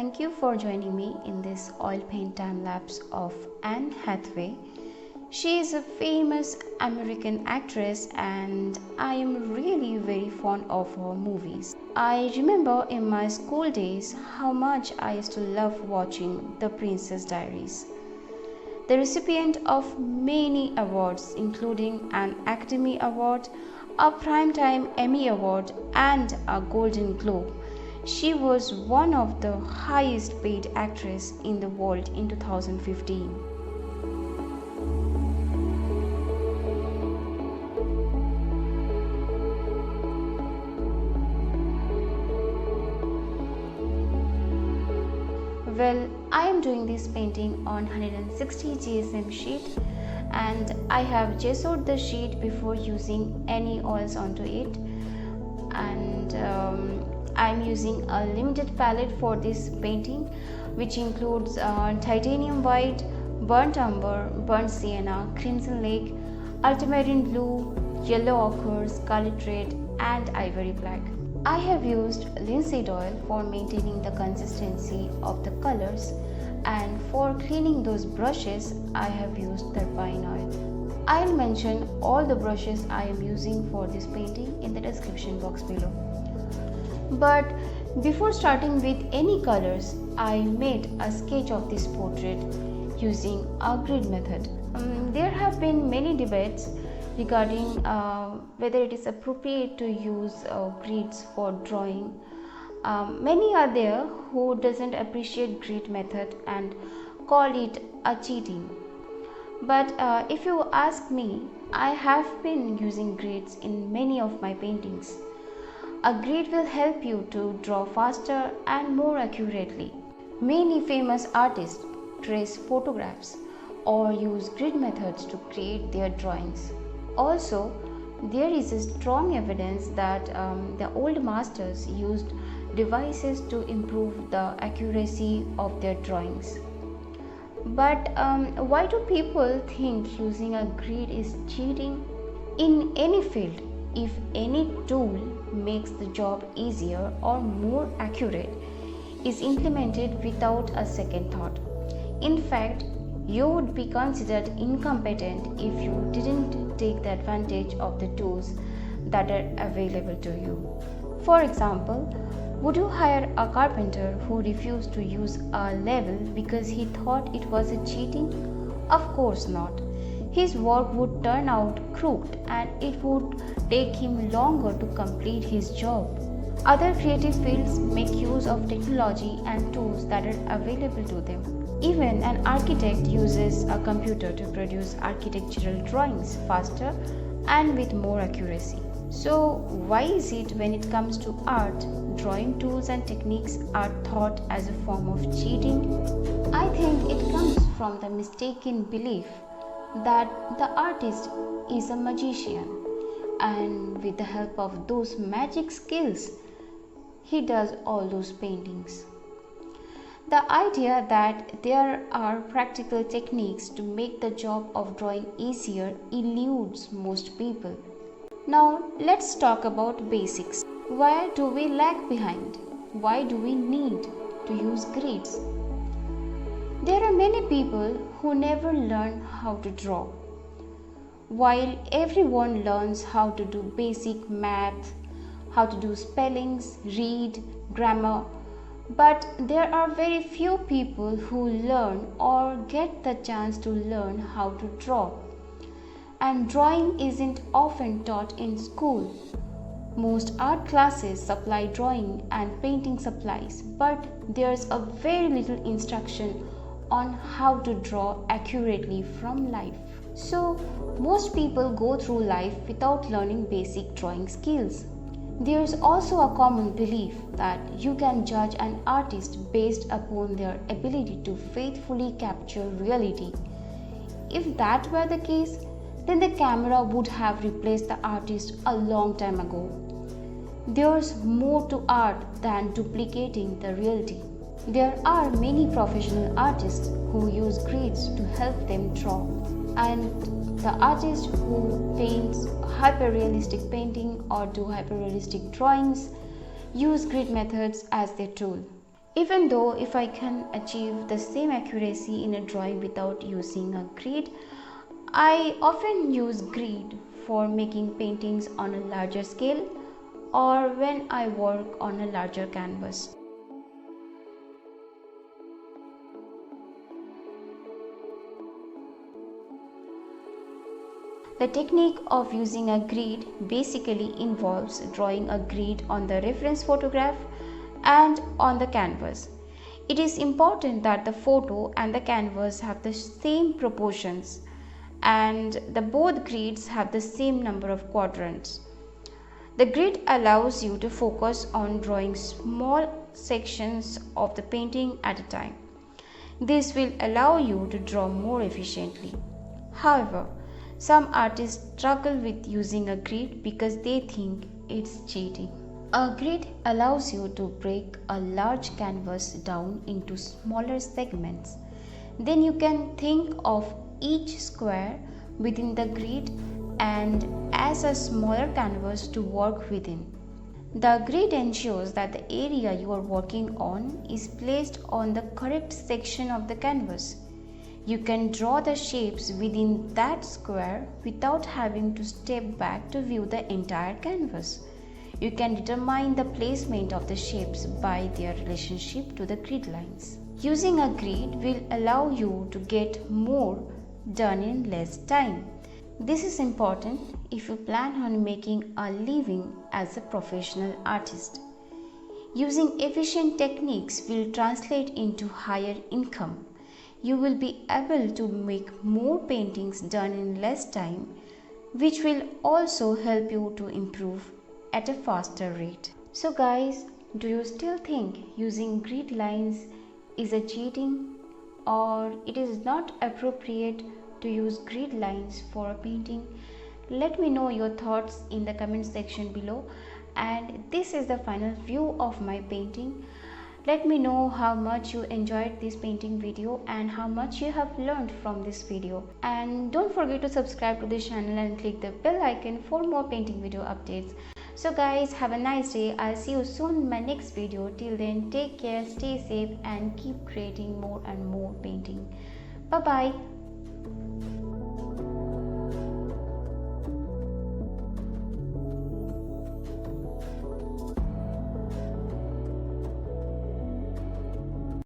thank you for joining me in this oil paint time lapse of Anne Hathaway. She is a famous American actress and I am really very fond of her movies. I remember in my school days how much I used to love watching The Princess Diaries. The recipient of many awards including an Academy Award, a Primetime Emmy Award and a Golden Globe, she was one of the highest paid actresses in the world in 2015. Well, I am doing this painting on 160 GSM sheet and I have gessoed the sheet before using any oils onto it, and I am using a limited palette for this painting, which includes titanium white, burnt umber, burnt sienna, crimson lake, ultramarine blue, yellow ochre, scarlet red and ivory black. I have used linseed oil for maintaining the consistency of the colors, and for cleaning those brushes I have used turpine oil. I'll mention all the brushes I am using for this painting in the description box below. But before starting with any colors, I made a sketch of this portrait using a grid method. There have been many debates regarding whether it is appropriate to use grids for drawing. Many are there who doesn't appreciate grid method and call it a cheating. But if you ask me, I have been using grids in many of my paintings. A grid will help you to draw faster and more accurately. Many famous artists trace photographs or use grid methods to create their drawings. Also, there is a strong evidence that the old masters used devices to improve the accuracy of their drawings. But why do people think using a grid is cheating? In any field, if any tool makes the job easier or more accurate, is implemented without a second thought. In fact, you would be considered incompetent if you didn't take the advantage of the tools that are available to you. For example, would you hire a carpenter who refused to use a level because he thought it was a cheating? Of course not. His work would turn out crooked and it would take him longer to complete his job. Other creative fields make use of technology and tools that are available to them. Even an architect uses a computer to produce architectural drawings faster and with more accuracy. So why is it when it comes to art, drawing tools and techniques are thought as a form of cheating? I think it comes from the mistaken belief that the artist is a magician and with the help of those magic skills, he does all those paintings. The idea that there are practical techniques to make the job of drawing easier eludes most people. Now let's talk about basics. Why do we lag behind? Why do we need to use grids? There are many people who never learn how to draw. While everyone learns how to do basic math, how to do spellings, read, grammar, but there are very few people who learn or get the chance to learn how to draw. And drawing isn't often taught in school. Most art classes supply drawing and painting supplies, but there's a very little instruction on how to draw accurately from life. So, most people go through life without learning basic drawing skills. There's also a common belief that you can judge an artist based upon their ability to faithfully capture reality. If that were the case, then the camera would have replaced the artist a long time ago. There's more to art than duplicating the reality. There are many professional artists who use grids to help them draw, and the artist who paints hyperrealistic painting or do hyperrealistic drawings use grid methods as their tool. Even though if I can achieve the same accuracy in a drawing without using a grid, I often use grid for making paintings on a larger scale or when I work on a larger canvas. The technique of using a grid basically involves drawing a grid on the reference photograph and on the canvas. It is important that the photo and the canvas have the same proportions and the both grids have the same number of quadrants. The grid allows you to focus on drawing small sections of the painting at a time. This will allow you to draw more efficiently. However, some artists struggle with using a grid because they think it's cheating. A grid allows you to break a large canvas down into smaller segments. Then you can think of each square within the grid and as a smaller canvas to work within. The grid ensures that the area you are working on is placed on the correct section of the canvas. You can draw the shapes within that square without having to step back to view the entire canvas. You can determine the placement of the shapes by their relationship to the grid lines. Using a grid will allow you to get more done in less time. This is important if you plan on making a living as a professional artist. Using efficient techniques will translate into higher income. You will be able to make more paintings done in less time, which will also help you to improve at a faster rate. So guys, do you still think using grid lines is a cheating, or it is not appropriate to use grid lines for a painting? Let me know your thoughts in the comment section below. And this is the final view of my painting. Let me know how much you enjoyed this painting video and how much you have learned from this video. And don't forget to subscribe to this channel and click the bell icon for more painting video updates. So guys, have a nice day. I'll see you soon in my next video. Till then, take care, stay safe and keep creating more and more painting. Bye bye.